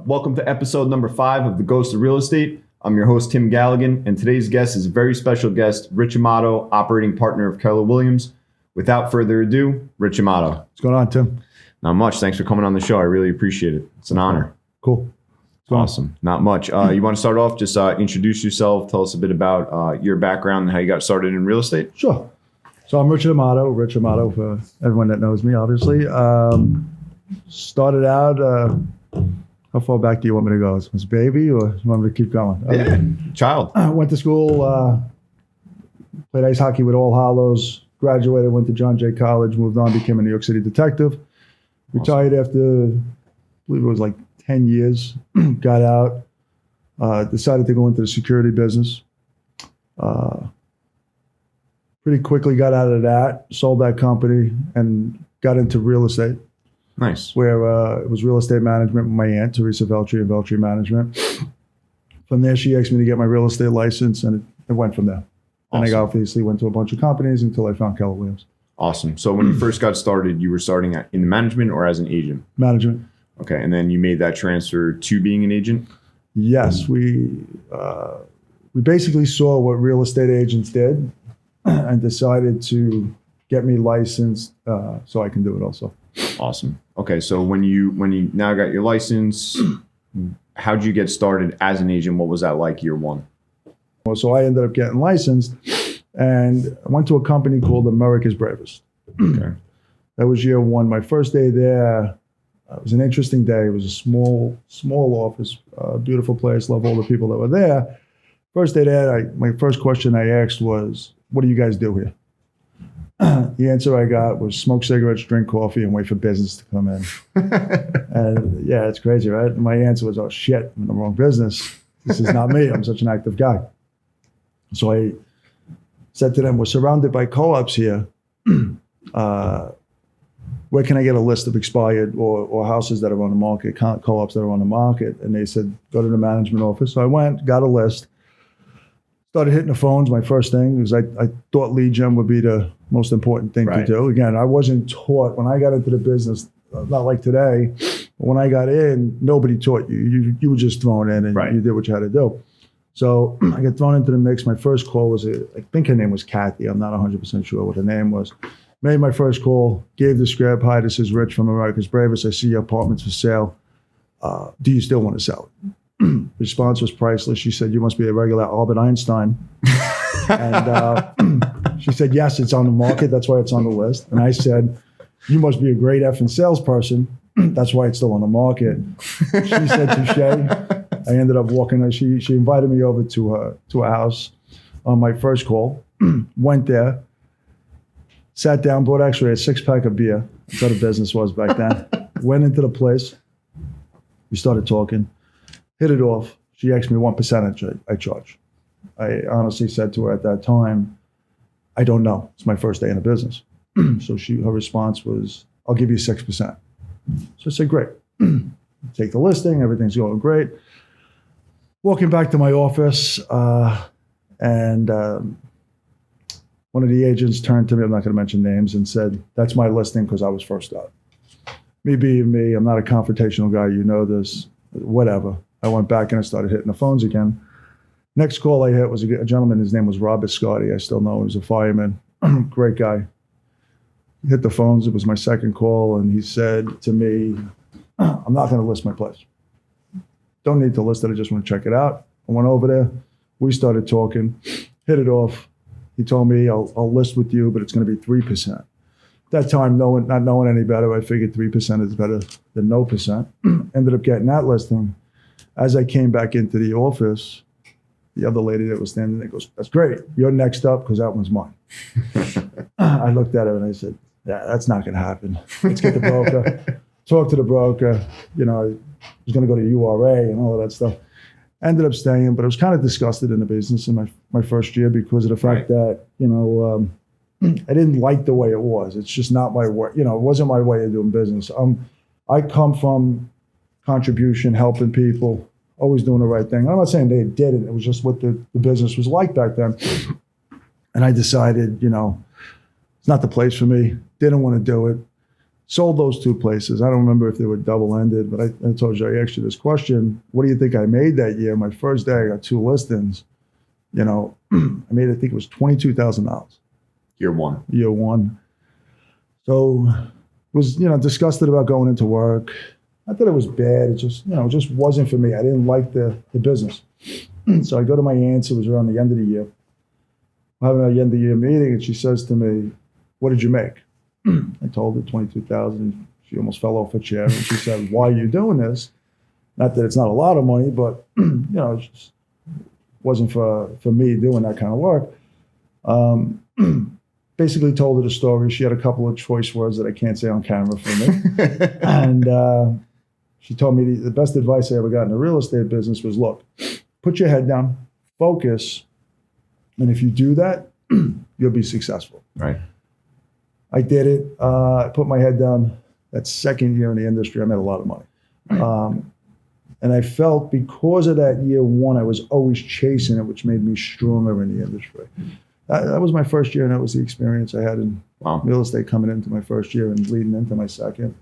Welcome to episode number 5 of The Ghost of Real Estate. I'm your host, Tim Galligan, and today's guest is a very special guest, Rich Amato, operating partner of Keller Williams. Without further ado, Rich Amato. What's going on, Tim? Not much. Thanks for coming on the show. I really appreciate it. It's an honor. Cool. Awesome. Not much. You want to start off? Just introduce yourself. Tell us a bit about your background and how you got started in real estate. Sure. So I'm Rich Amato for everyone that knows me, obviously. Started out, how far back do you want me to go? Was it baby or you want me to keep going? Yeah, child. I went to school, played ice hockey with All Hallows, graduated, went to John Jay College, moved on, became a New York City detective. Retired after, I believe it was like 10 years, got out, decided to go into the security business. Pretty quickly got out of that, sold that company, and got into real estate. Nice. Where it was real estate management with my aunt, Teresa Veltri of Veltri Management. From there, she asked me to get my real estate license, and it went from there. Awesome. And I obviously went to a bunch of companies until I found Keller Williams. Awesome. So when you first got started, you were starting in the management or as an agent? Management. Okay, and then you made that transfer to being an agent? Yes, we basically saw what real estate agents did and decided to get me licensed so I can do it also. Awesome. Okay, so when you now got your license, how'd you get started as an agent? What was that like year one? Well, so I ended up getting licensed, and I went to a company called America's Bravest. Okay. That was year one. My first day there, it was an interesting day. It was a small office, beautiful place. Love all the people that were there. First day there, my first question I asked was, "What do you guys do here?" The answer I got was smoke cigarettes, drink coffee, and wait for business to come in. And yeah, it's crazy, right? And my answer was, "Oh shit, I'm in the wrong business. This is not me. I'm such an active guy." So I said to them, "We're surrounded by co-ops here. Where can I get a list of expired or houses that are on the market, co-ops that are on the market?" And they said, "Go to the management office." So I went, got a list, started hitting the phones. My first thing was I thought lead gen would be the most important thing to do. Again, I wasn't taught when I got into the business, not like today. When I got in, nobody taught you. You were just thrown in and you did what you had to do. So I got thrown into the mix. My first call was, I think her name was Kathy. I'm not 100% sure what her name was. Made my first call, gave the script. "Hi, this is Rich from America's Bravest. I see your apartment's for sale. Do you still want to sell it?" Response was priceless. She said, "You must be a regular Albert Einstein." And she said, "Yes, it's on the market. That's why it's on the list." And I said, "You must be a great effing salesperson. That's why it's still on the market." She said, "Touche." I ended up walking. She invited me over to her house on my first call. Went there, sat down, bought actually a 6-pack of beer. That's how the business was back then. Went into the place. We started talking. Hit it off. She asked me what percentage I charge. I honestly said to her at that time, "I don't know. It's my first day in the business." So her response was, "I'll give you 6%. So I said, "Great." Take the listing. Everything's going great. Walking back to my office, and one of the agents turned to me, I'm not going to mention names, and said, "That's my listing because I was first up." Me being me, I'm not a confrontational guy. You know this. Whatever. I went back and I started hitting the phones again. Next call I hit was a gentleman. His name was Robert Scotty. I still know he was a fireman. Great guy. Hit the phones. It was my second call, and he said to me, "I'm not going to list my place. Don't need to list it. I just want to check it out." I went over there. We started talking. Hit it off. He told me, I'll list with you, but it's going to be 3%. At that time, not knowing any better, I figured 3% is better than no percent. Ended up getting that listing. As I came back into the office, the other lady that was standing there goes, "That's great. You're next up because that one's mine." I looked at her and I said, "Yeah, that's not going to happen. Let's get the broker." Talk to the broker. You know, I was going to go to URA and all of that stuff. Ended up staying, but I was kind of disgusted in the business in my first year because of the fact that, I didn't like the way it was. It's just not my way. It wasn't my way of doing business. I come from contribution, helping people, always doing the right thing. I'm not saying they didn't. It was just what the business was like back then. And I decided, it's not the place for me. Didn't want to do it. sold those two places. I don't remember if they were double-ended, but I told you, I asked you this question. What do you think I made that year? My first day, I got 2 listings. I made, I think it was $22,000. Year one. Year one. So was, disgusted about going into work. Not that it was bad. It just, it just wasn't for me. I didn't like the business. So I go to my aunt's. It was around the end of the year. We're having an end of the year meeting, and she says to me, "What did you make?" I told her $22,000. She almost fell off her chair, and she said, "Why are you doing this?" Not that it's not a lot of money, but it just wasn't for me doing that kind of work. Basically told her the story. She had a couple of choice words that I can't say on camera for me. And she told me the best advice I ever got in the real estate business was, look, put your head down, focus, and if you do that, you'll be successful. Right. I did it. I put my head down. That second year in the industry, I made a lot of money. Right. And I felt because of that year one, I was always chasing it, which made me stronger in the industry. That was my first year, and that was the experience I had in real estate coming into my first year and leading into my second.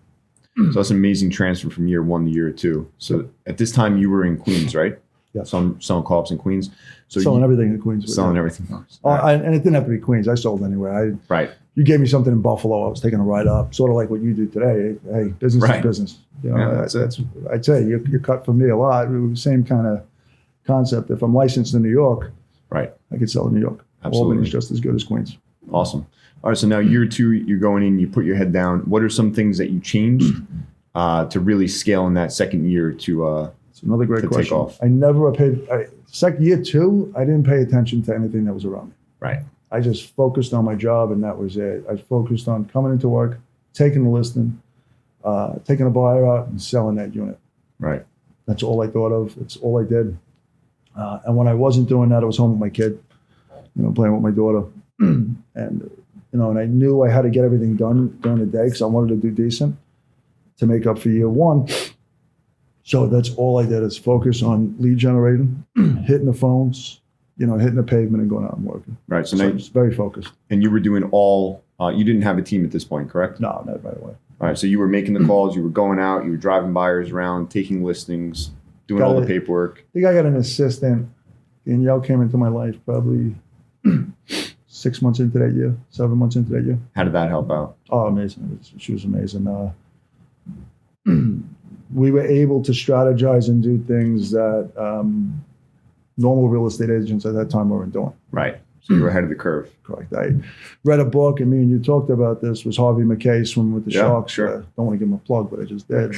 So that's an amazing transfer from year one to year two. So at this time, you were in Queens, right? Yeah. Selling co-ops in Queens. So selling everything in Queens. Selling everything. And it didn't have to be Queens. I sold anywhere. Right. You gave me something in Buffalo, I was taking a ride up, sort of like what you do today. Hey, business is business. That's I'd say you're cut for me a lot. Same kind of concept. If I'm licensed in New York, right, I could sell in New York. Absolutely. Albany's just as good as Queens. Awesome. All right, so now year two, you're going in, you put your head down. What are some things that you changed to really scale in that second year to It's another great question. take off? I never paid, year two, I didn't pay attention to anything that was around me. Right. I just focused on my job, and that was it. I focused on coming into work, taking the listing, taking a buyer out and selling that unit. Right. That's all I thought of. It's all I did. And when I wasn't doing that, I was home with my kid, playing with my daughter. And I knew I had to get everything done during the day because I wanted to do decent to make up for year one. So that's all I did is focus on lead generating, hitting the phones, hitting the pavement and going out and working. Right. So now it's very focused. And you were doing you didn't have a team at this point, correct? No, not right away. All right. So you were making the calls, you were going out, you were driving buyers around, taking listings, doing all the paperwork. I think I got an assistant. Danielle came into my life probably 6 months into that year, 7 months into that year. How did that help out? Oh, amazing. She was amazing. We were able to strategize and do things that normal real estate agents at that time weren't doing. Right. So you were ahead of the curve. Correct. I read a book, and me and you talked about this, was Harvey McKay, Swimming with the Sharks. Sure. Don't want to give him a plug, but I just did.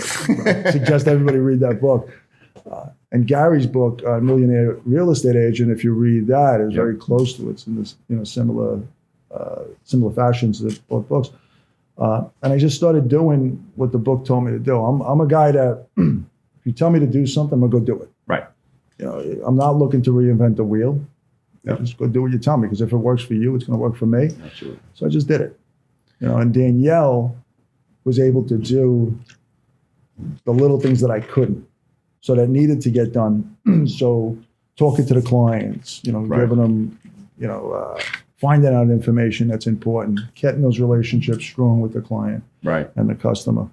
I suggest everybody read that book. And Gary's book, Millionaire Real Estate Agent, if you read that, is very close to it. It's in this, similar fashions to both books. And I just started doing what the book told me to do. I'm a guy that if you tell me to do something, I'm gonna go do it. Right. I'm not looking to reinvent the wheel. Yep. Just go do what you tell me, because if it works for you, it's gonna work for me. Absolutely. So I just did it. And Danielle was able to do the little things that I couldn't. So that needed to get done. So talking to the clients, giving them, finding out information that's important, getting those relationships strong with the client and the customer,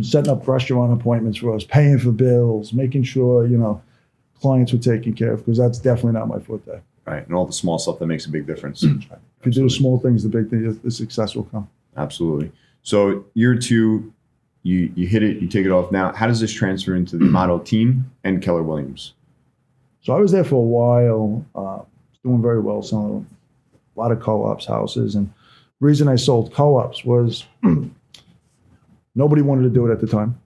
setting up restaurant appointments for us, paying for bills, making sure, clients were taken care of, because that's definitely not my forte. Right. And all the small stuff that makes a big difference. If you do the small things, the big thing, the success will come. Absolutely. So year two, you hit it, you take it off. Now, how does this transfer into the Amato team and Keller Williams? So I was there for a while, doing very well, selling a lot of co-ops, houses. And the reason I sold co-ops was nobody wanted to do it at the time.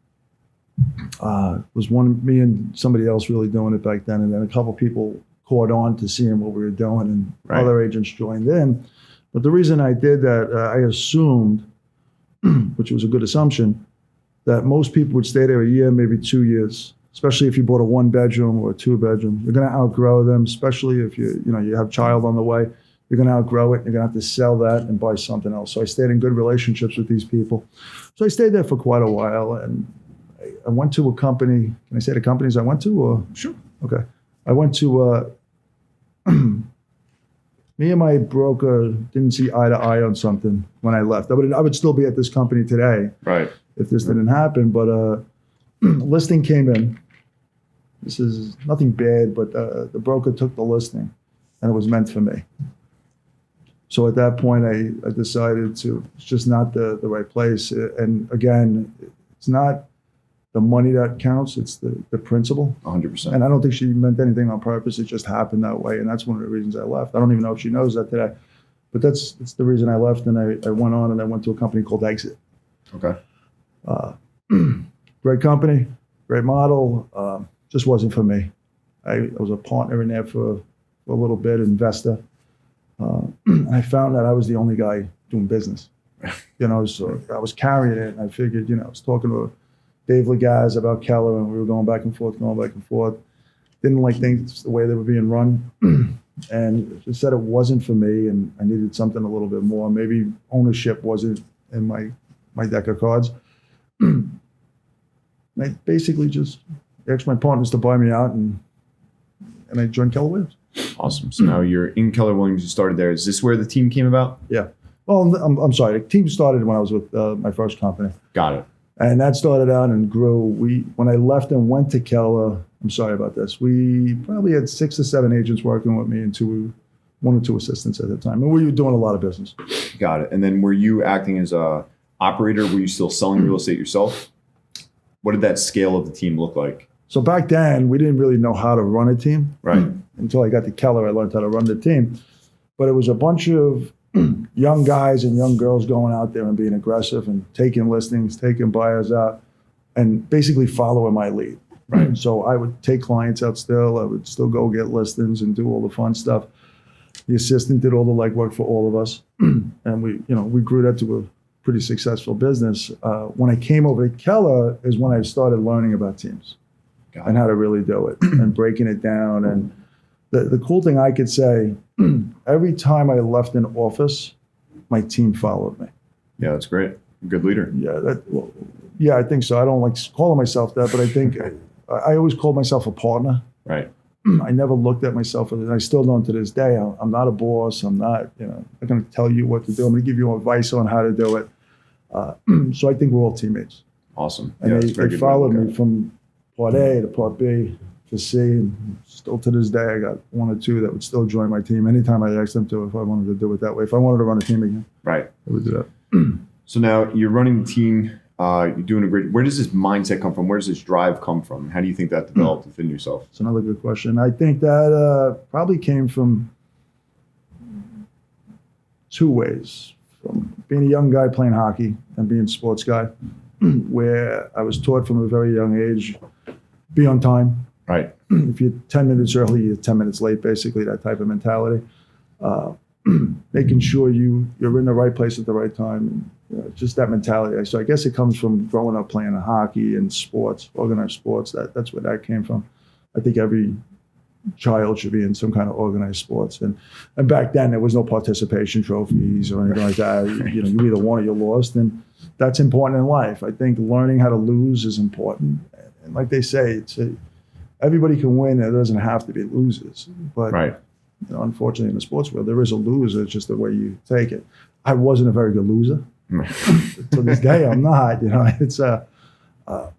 It was me and somebody else really doing it back then. And then a couple people caught on to seeing what we were doing, and other agents joined in. But the reason I did that, I assumed, which was a good assumption, that most people would stay there a year, maybe 2 years, especially if you bought a 1-bedroom or a 2-bedroom. You're going to outgrow them, especially if you have a child on the way. You're going to outgrow it. You're going to have to sell that and buy something else. So I stayed in good relationships with these people. So I stayed there for quite a while, and I went to a company. Can I say the companies I went to? Or? Sure. Okay. I went to me and my broker didn't see eye to eye on something when I left. I would still be at this company today, Right. if this didn't happen. But listing came in. This is nothing bad, but the broker took the listing, and it was meant for me. So at that point, I decided it's just not the right place. And again, it's not the money that counts, it's the principle. 100%. And I don't think she meant anything on purpose. It just happened that way. And that's one of the reasons I left. I don't even know if she knows that today. But that's the reason I left. And I went on and I went to a company called Exit. Okay. Great company, great model. Just wasn't for me. I was a partner in there for a little bit, investor. I found that I was the only guy doing business. So I was carrying it. And I figured, I was talking to Dave Legaz about Keller, and we were going back and forth. Didn't like things the way they were being run. And just said it wasn't for me, and I needed something a little bit more. Maybe ownership wasn't in my deck of cards. I basically just asked my partners to buy me out, and I joined Keller Williams. Awesome. So now you're in Keller Williams. You started there. Is this where the team came about? Yeah. Well, I'm sorry. The team started when I was with my first company. Got it. And that started out and grew. When I left and went to Keller, I'm sorry about this, we probably had 6 or 7 agents working with me and 1 or 2 assistants at the time. And we were doing a lot of business. Got it. And then were you acting as a operator? Were you still selling real estate yourself? What did that scale of the team look like? So back then, we didn't really know how to run a team. Right. Until I got to Keller, I learned how to run the team. But it was a bunch of young guys and young girls going out there and being aggressive and taking listings, taking buyers out, and basically following my lead. Right. So I would take clients out still. I would still go get listings and do all the fun stuff. The assistant did all the legwork for all of us. And we grew that to a pretty successful business. When I came over to Keller is when I started learning about teams and how to really do it and breaking it down. And the cool thing I could say, every time I left an office, my team followed me. Yeah, that's great. Good leader. Yeah, I think so. I don't like calling myself that, but I think I always called myself a partner. Right. I never looked at myself as, and I still don't to this day. I'm not a boss. I'm not, I'm going to tell you what to do. I'm going to give you advice on how to do it. So I think we're all teammates. Awesome. And they followed me from part A to part B to C. And still to this day, I got 1 or 2 that would still join my team anytime I asked them to, if I wanted to do it that way. If I wanted to run a team again, right, I would do that. So now you're running the team. You're doing a great. Where does this mindset come from? Where does this drive come from? How do you think that developed within yourself? It's another good question. I think that probably came from 2 ways. From being a young guy playing hockey and being a sports guy, where I was taught from a very young age, be on time. Right. If you're 10 minutes early, you're 10 minutes late, basically, that type of mentality. Making sure you're in the right place at the right time. And, just that mentality. So I guess it comes from growing up playing hockey and sports, organized sports. That's where that came from. I think every child should be in some kind of organized sports. And back then, there was no participation trophies or anything like that. You either won or you lost. And that's important in life. I think learning how to lose is important. And like they say, everybody can win. It doesn't have to be losers. But right. Unfortunately, in the sports world, there is a loser. It's just the way you take it. I wasn't a very good loser. To this day, I'm not. It's I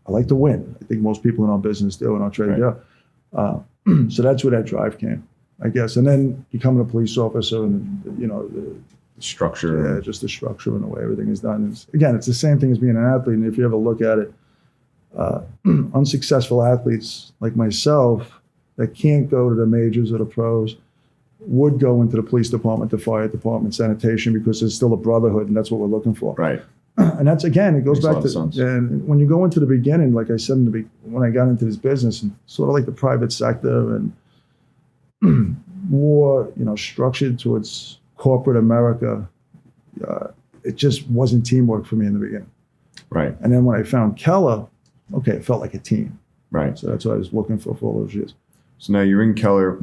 like to win. I think most people in our business do, in our trade do. So that's where that drive came, I guess. And then becoming a police officer, and the structure. Yeah, just the structure and the way everything is done. It's the same thing as being an athlete. And if you ever look at it, unsuccessful athletes like myself that can't go to the majors or the pros would go into the police department, the fire department, sanitation, because there's still a brotherhood, and that's what we're looking for. Right. And that's, again, it goes Makes back to, and when you go into the beginning, like I said when I got into this business, and sort of like the private sector and more, structured towards corporate America, it just wasn't teamwork for me in the beginning. Right. And then when I found Keller, okay, it felt like a team. Right. So that's what I was looking for all those years. So now you're in Keller.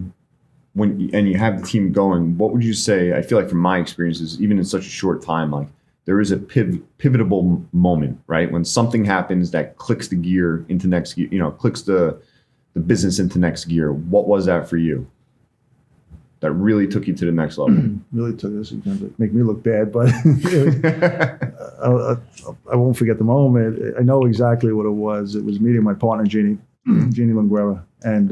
And you have the team going, what would you say? I feel like from my experiences, even in such a short time, like there is a pivotable moment, right? When something happens that clicks the gear into next gear, clicks the business into next gear. What was that for you? that really took you to the next level? Really took this. It's going to make me look bad, but I won't forget the moment. I know exactly what it was. It was meeting my partner, Jeannie Linguera. And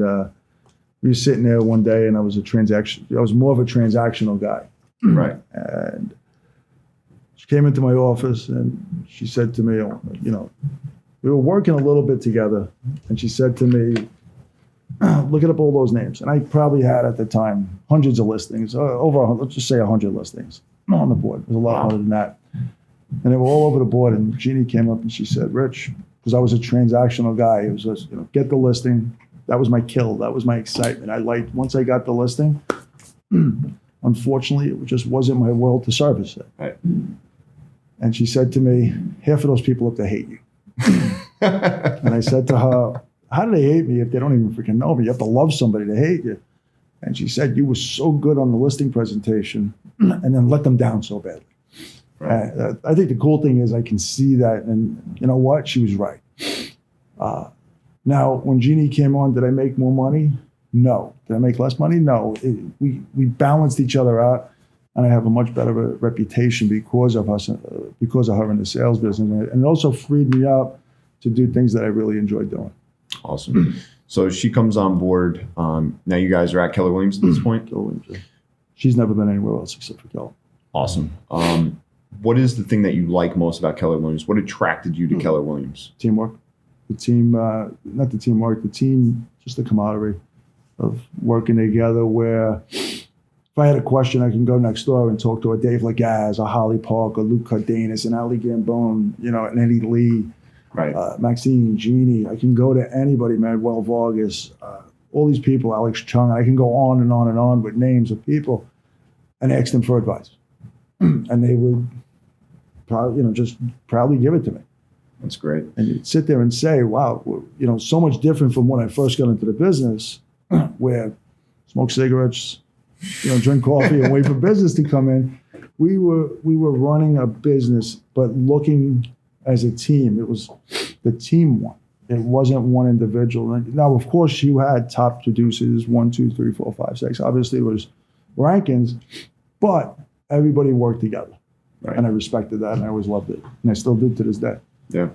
we were sitting there one day, and I was more of a transactional guy. Right. And she came into my office, and she said to me, you know, we were working a little bit together, and she said to me, looking up all those names. And I probably had at the time hundreds of listings, let's just say 100 listings on the board. It was a lot more than that. And they were all over the board. And Jeannie came up and she said, Rich, because I was a transactional guy, it was just, get the listing. That was my kill. That was my excitement. Once I got the listing, unfortunately, it just wasn't my world to service it. Right. And she said to me, half of those people look to hate you. And I said to her, how do they hate me if they don't even freaking know me? You have to love somebody to hate you. And she said, you were so good on the listing presentation and then let them down so badly. Right. I think the cool thing is I can see that. And you know what? She was right. Now, when Jeannie came on, did I make more money? No. Did I make less money? No. We balanced each other out. And I have a much better reputation because of her in the sales business. And it also freed me up to do things that I really enjoyed doing. Awesome. So she comes on board. Now you guys are at Keller Williams at this point? Keller Williams, yeah. She's never been anywhere else except for Keller. Awesome. What is the thing that you like most about Keller Williams? What attracted you to Keller Williams? Teamwork. The team, not the teamwork, the team, just the camaraderie of working together where if I had a question, I can go next door and talk to a Dave Lagaz, a Holly Park, or Luke Cardenas, and Ali Gambone, and Eddie Lee. Right. Maxine, Jeannie. I can go to anybody, Manuel Vargas, all these people, Alex Chung. I can go on and on and on with names of people and ask them for advice. And they would probably, just proudly give it to me. That's great. And you'd sit there and say, wow, so much different from when I first got into the business where smoke cigarettes, drink coffee and wait for business to come in. We were running a business, but looking as a team. It was the team won. It wasn't one individual. Now, of course, you had top producers, 1, 2, 3, 4, 5, 6. Obviously, it was rankings, but everybody worked together. Right. And I respected that, and I always loved it. And I still do to this day. Yeah.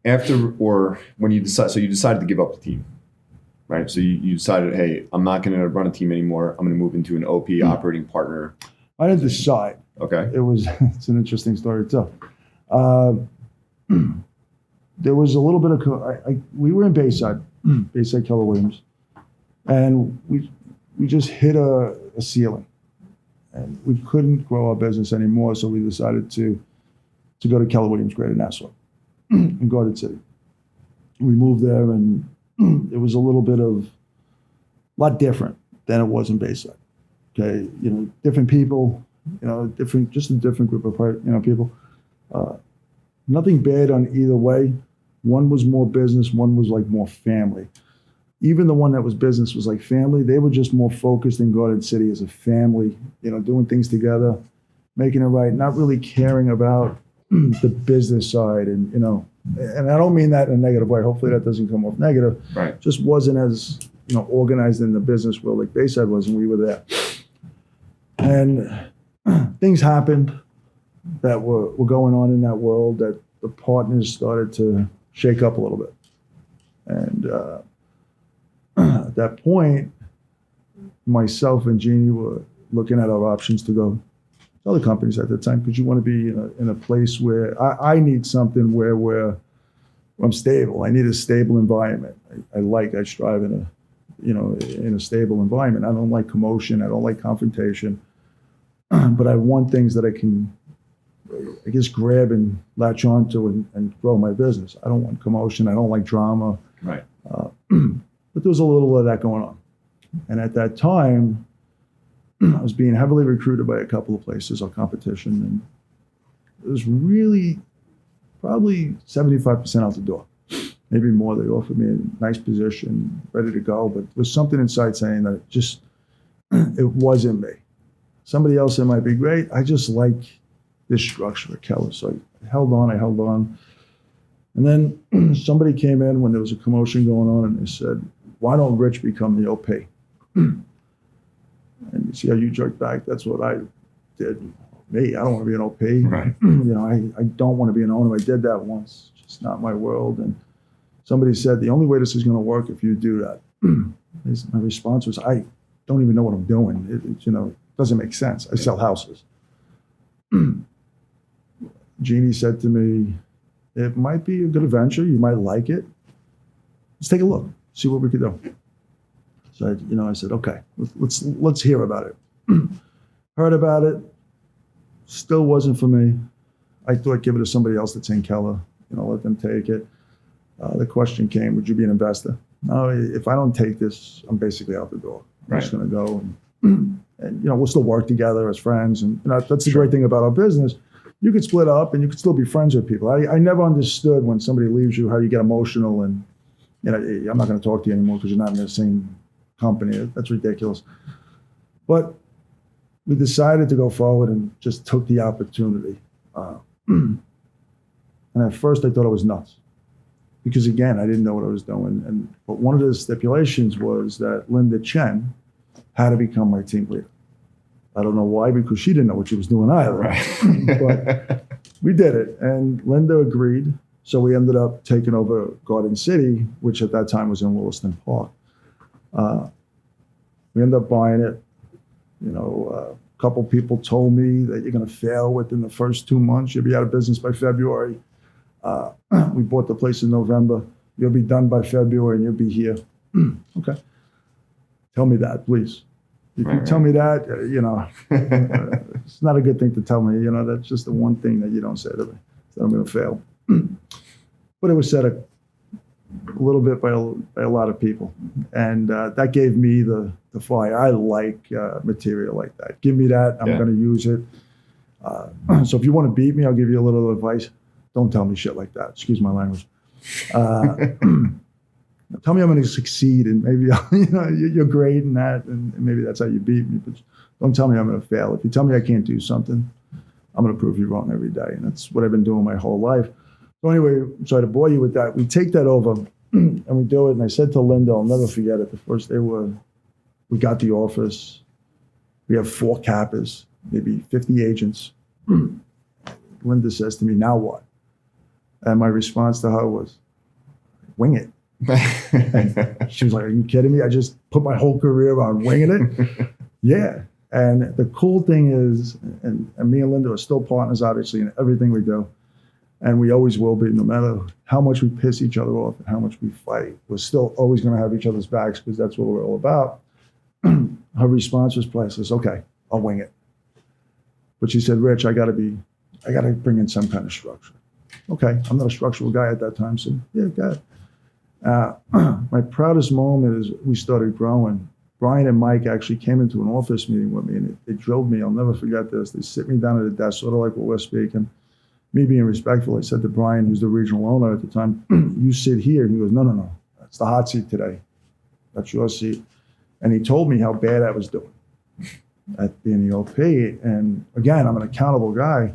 After or when you decided to give up the team, right? So you decided, hey, I'm not going to run a team anymore. I'm going to move into an OP operating partner. I didn't decide. Okay. It's an interesting story too. There was a little bit of, we were in Bayside Keller Williams, and we just hit a ceiling, and we couldn't grow our business anymore. So we decided to go to Keller Williams, Greater Nassau, in Garden City. We moved there, and it was a lot different than it was in Bayside. Okay, different people. Just a different group of people. Nothing bad on either way. One was more business, one was like more family. Even the one that was business was like family. They were just more focused in Garden City as a family, doing things together, making it right, not really caring about the business side. And I don't mean that in a negative way. Hopefully that doesn't come off negative. Right. Just wasn't as, organized in the business world like Bayside was, and we were there. And things happened that were going on in that world that the partners started to shake up a little bit. And at that point, myself and Jeannie were looking at our options to go to other companies at the time, because you want to be in a place where I need something where I'm stable. I need a stable environment. I strive in a stable environment. I don't like commotion. I don't like confrontation. But I want things that I can, grab and latch onto and grow my business. I don't want commotion. I don't like drama. Right. But there was a little of that going on. And at that time, I was being heavily recruited by a couple of places, our competition. And it was really probably 75% out the door. Maybe more. They offered me a nice position, ready to go. But there was something inside saying that it wasn't me. Somebody else, it might be great. I just like this structure at Keller. So I held on. And then somebody came in when there was a commotion going on, and they said, why don't Rich become the OP? And you see how you jerk back? That's what I did. Me, I don't want to be an OP. Right. I don't want to be an owner. I did that once. It's just not my world. And somebody said, the only way this is going to work if you do that. My response was, I don't even know what I'm doing. It doesn't make sense. I sell houses. Jeannie said to me, it might be a good venture. You might like it. Let's take a look, see what we could do. So I said, okay, let's hear about it. Heard about it. Still wasn't for me. I thought, give it to somebody else that's in Keller. Let them take it. The question came, would you be an investor? No, if I don't take this, I'm basically out the door. I'm just going to go and we'll still work together as friends. And that's the great thing about our business. You could split up and you could still be friends with people. I never understood when somebody leaves you, how you get emotional and, I'm not going to talk to you anymore because you're not in the same company. That's ridiculous. But we decided to go forward and just took the opportunity. And at first I thought I was nuts because, again, I didn't know what I was doing. But one of the stipulations was that Linda Chen had to become my team leader. I don't know why, because she didn't know what she was doing either. Right. But we did it, and Linda agreed. So we ended up taking over Garden City, which at that time was in Williston Park. We ended up buying it. A couple people told me that you're going to fail within the first 2 months. You'll be out of business by February. We bought the place in November. You'll be done by February, and you'll be here. Okay. Tell me that, please. If you tell me that, it's not a good thing to tell me. That's just the one thing that you don't say to me, that I'm going to fail. But it was said a little bit by a lot of people. And that gave me the fire. I like material like that. Give me that. I'm going to use it. So if you want to beat me, I'll give you a little advice. Don't tell me shit like that. Excuse my language. Tell me I'm going to succeed, and maybe you're great in that, and maybe that's how you beat me. But don't tell me I'm going to fail. If you tell me I can't do something, I'm going to prove you wrong every day, and that's what I've been doing my whole life. So anyway, sorry to bore you with that. We take that over, and we do it. And I said to Linda, I'll never forget it. The first day we got the office. We have 4 cappers, maybe 50 agents. Linda says to me, now what? And my response to her was, wing it. And she was like, are you kidding me? I just put my whole career on winging it. Yeah. And the cool thing is, and me and Linda are still partners, obviously, in everything we do. And we always will be, no matter how much we piss each other off and how much we fight. We're still always going to have each other's backs because that's what we're all about. Her response was priceless. Okay, I'll wing it. But she said, Rich, I got to bring in some kind of structure. Okay, I'm not a structural guy at that time, so yeah, got it. My proudest moment is we started growing. Brian and Mike actually came into an office meeting with me, and they drilled me. I'll never forget this. They sit me down at a desk, sort of like what we're speaking. Me being respectful, I said to Brian, who's the regional owner at the time, you sit here. He goes, no. That's the hot seat today. That's your seat. And he told me how bad I was doing at being the OP. And again, I'm an accountable guy.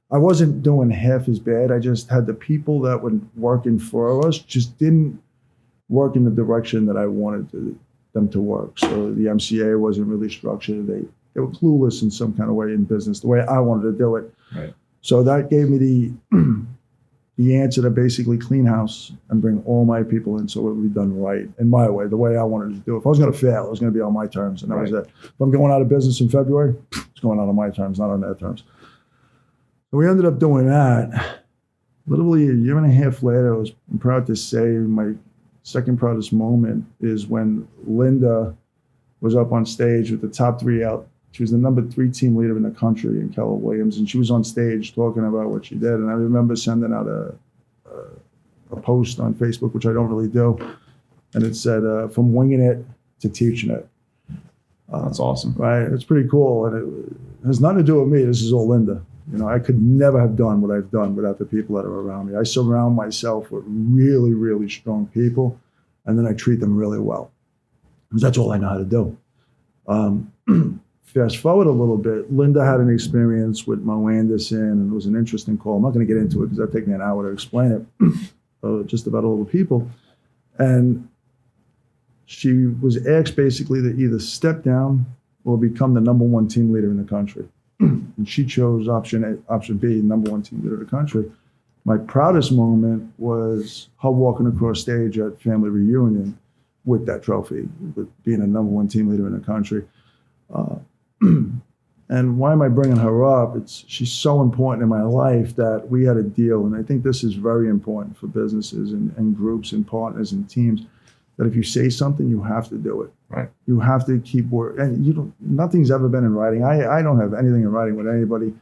I wasn't doing half as bad. I just had the people that were working for us just didn't work in the direction that I wanted them to work. So the MCA wasn't really structured. They were clueless in some kind of way in business, the way I wanted to do it. Right. So that gave me the answer to basically clean house and bring all my people in so it would be done right, in my way, the way I wanted to do it. If I was going to fail, it was going to be on my terms, and that was it. If I'm going out of business in February, it's going out on my terms, not on their terms. So we ended up doing that. Literally a year and a half later, I'm proud to say my second proudest moment is when Linda was up on stage with the top 3 out. She was the number 3 team leader in the country in Keller Williams, and she was on stage talking about what she did. And I remember sending out a post on Facebook, which I don't really do, and it said, from winging it to teaching it. That's awesome. Right? It's pretty cool, and it has nothing to do with me. This is all Linda. I could never have done what I've done without the people that are around me. I surround myself with really, really strong people, and then I treat them really well, because that's all I know how to do. Fast forward a little bit, Linda had an experience with Mo Anderson, and it was an interesting call. I'm not going to get into it because that'd take me an hour to explain it, just about all the people. And she was asked basically to either step down or become the number one team leader in the country. And she chose option B, number one team leader in the country. My proudest moment was her walking across stage at family reunion with that trophy, with being a number one team leader in the country. And why am I bringing her up? She's so important in my life that we had a deal, and I think this is very important for businesses and groups and partners and teams, that if you say something, you have to do it. Right. You have to keep work, and nothing's ever been in writing. I don't have anything in writing with anybody,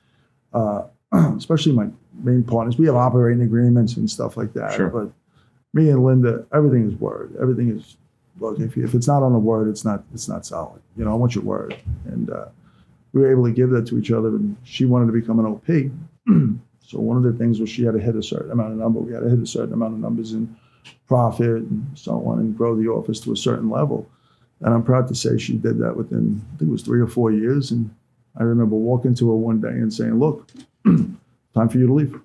especially my main partners. We have operating agreements and stuff like that. Sure. But me and Linda, everything is word. Everything is, look, if it's not on the word, it's not solid. I want your word. And we were able to give that to each other, and she wanted to become an OP. So one of the things was she had to hit a certain amount of number. We had to hit a certain amount of numbers in profit and so on, and grow the office to a certain level. And I'm proud to say she did that within, I think it was 3 or 4 years. And I remember walking to her one day and saying, look, time for you to leave.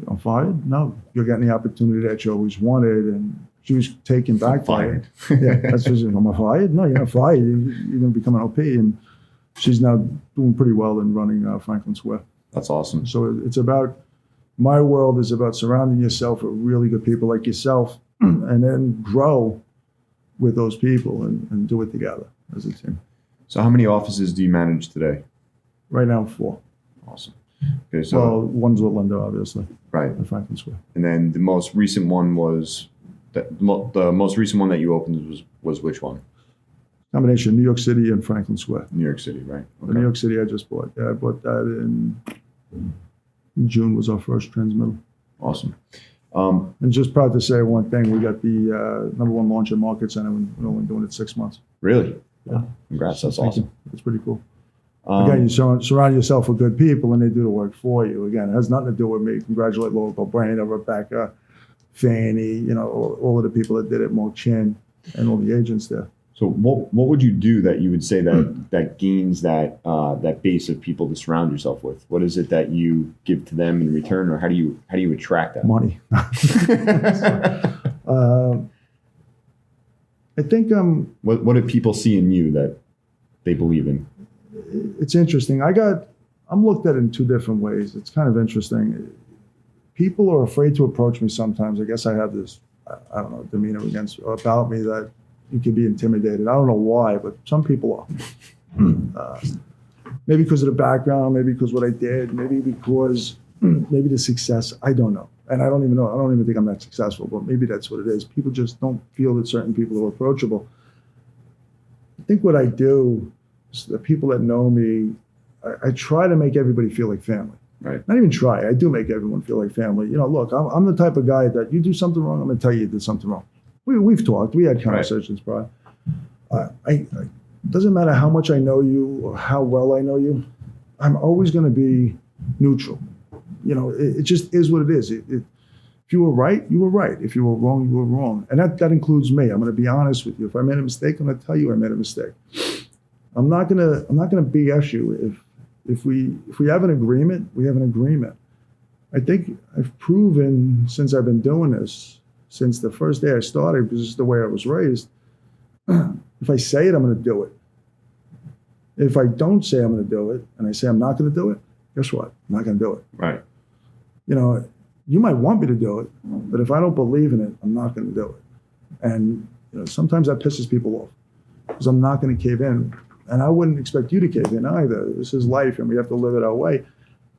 I'm fired? No, you're getting the opportunity that you always wanted. And she was taken back by it. Yeah, that's what she said. Am I fired? No, you're not fired. You're going to become an OP. And she's now doing pretty well in running Franklin Square. That's awesome. So it's about, my world is about surrounding yourself with really good people like yourself, and then grow with those people and do it together as a team. So how many offices do you manage today? Right now, 4. Awesome. Okay, so Well, one's with Linda, obviously, right, at Franklin Square. and then the most recent one was the most recent one that you opened was which one? Combination New York City and Franklin Square. New York City, right? The New York City I just bought. Yeah, I bought that in June was our first transmittal. Awesome. And just proud to say one thing, we got the number one launch in Market Center, and we're only doing it 6 months. Really? Yeah. Congrats. That's Thank awesome. you. That's pretty cool. Again, you surround yourself with good people, and they do the work for you. Again, it has nothing to do with me. Congratulate Laura Brainer, Rebecca, Fanny, all of the people that did it, Mo Chin, and all the agents there. So what would you do that you would say that gains that base of people to surround yourself with? What is it that you give to them in return, or how do you attract that? Money. I think What do people see in you that they believe in? it's interesting. I'm looked at in 2 different ways. It's kind of interesting. People are afraid to approach me sometimes. I guess I have this, I don't know, demeanor about me that you can be intimidated. I don't know why, but some people are. Maybe because of the background, maybe because what I did, maybe because maybe the success. I don't know. And I don't even know. I don't even think I'm that successful, but maybe that's what it is. People just don't feel that certain people are approachable. I think what I do is the people that know me, I try to make everybody feel like family. Right. Not even try. I do make everyone feel like family. Look, I'm the type of guy that you do something wrong, I'm going to tell you did something wrong. We've talked. We had conversations, Brian. It doesn't matter how much I know you or how well I know you. I'm always going to be neutral. It just is what it is. If you were right, you were right. If you were wrong, you were wrong. And that includes me. I'm going to be honest with you. If I made a mistake, I'm going to tell you I made a mistake. I'm not going to BS you. If we have an agreement, we have an agreement. I think I've proven since I've been doing this, since the first day I started, because this is the way I was raised, if I say it, I'm going to do it. If I don't say I'm going to do it, and I say I'm not going to do it, guess what? I'm not going to do it. Right. You might want me to do it, but if I don't believe in it, I'm not going to do it. And sometimes that pisses people off because I'm not going to cave in. And I wouldn't expect you to cave in either. This is life, and we have to live it our way.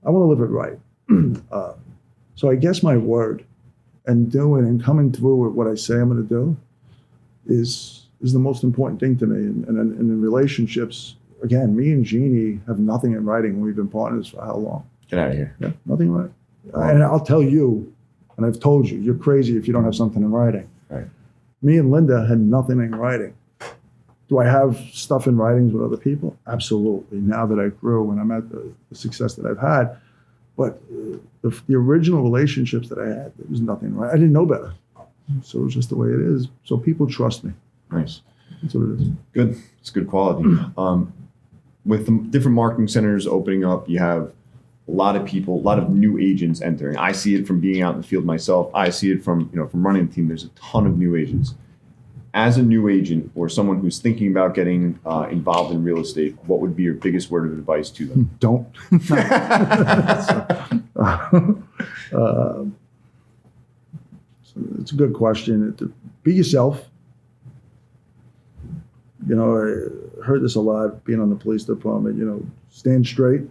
I want to live it right. So I guess my word and doing and coming through with what I say I'm going to do is the most important thing to me. And in relationships, again, me and Jeannie have nothing in writing. We've been partners for how long? Get out of here. Yeah, nothing in writing. And I'll tell you, and I've told you, you're crazy if you don't have something in writing. Right. Me and Linda had nothing in writing. Do I have stuff in writings with other people? Absolutely. Now that I grew and I'm at the success that I've had. But the original relationships that I had, there was nothing right. I didn't know better. So it was just the way it is. So people trust me. Nice. That's what it is. Good. It's good quality. With the different marketing centers opening up, you have a lot of people, a lot of new agents entering. I see it from being out in the field myself. I see it from running the team. There's a ton of new agents. as a new agent or someone who's thinking about getting involved in real estate, what would be your biggest word of advice to them? Don't. So it's a good question. Be yourself. You know, I heard this a lot being on the police department. You know, stand straight,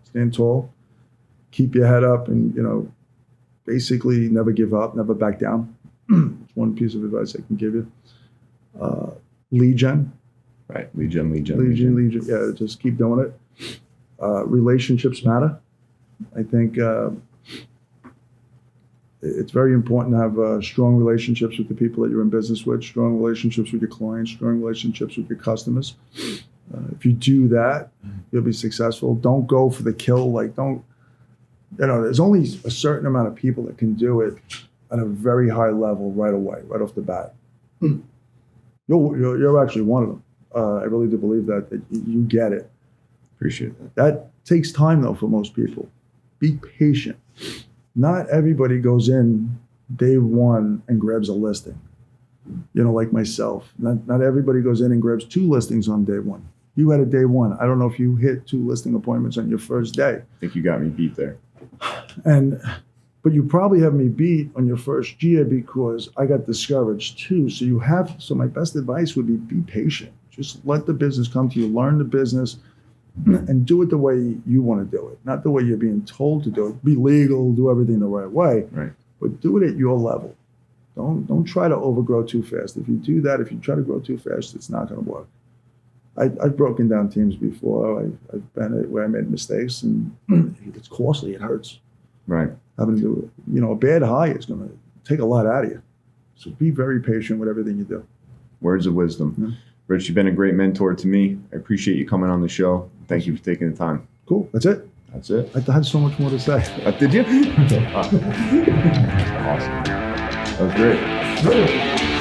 stand tall, keep your head up, and, you know, basically never give up, never back down. It's one piece of advice I can give you. Lead gen. Right. Lead gen. Yeah, just keep doing it. Relationships matter. I think it's very important to have strong relationships with the people that you're in business with, strong relationships with your clients, strong relationships with your customers. If you do that, you'll be successful. Don't go for the kill. There's only a certain amount of people that can do it at a very high level right away, right off the bat. You're actually one of them. I really do believe that you get it. Appreciate that. That takes time, though, for most people. Be patient. Not everybody goes in day one and grabs a listing. You know, like myself. Not everybody goes in and grabs 2 listings on day one. You had a day one. I don't know if you hit 2 listing appointments on your first day. I think you got me beat there. But you probably have me beat on your first year because I got discouraged too. So my best advice would be patient. Just let the business come to you, learn the business, and do it the way you want to do it, not the way you're being told to do it. Be legal, do everything the right way, right? But do it at your level. Don't try to overgrow too fast. If you do that, if you try to grow too fast, it's not going to work. I've broken down teams before. I've been at where I made mistakes, and it's costly. It hurts. Right. Having to do, a bad high is going to take a lot out of you. So be very patient with everything you do. Words of wisdom. Yeah. Rich, you've been a great mentor to me. I appreciate you coming on the show. Thank you for taking the time. Cool. That's it. That's it. I had so much more to say. Did you? Awesome. That was great.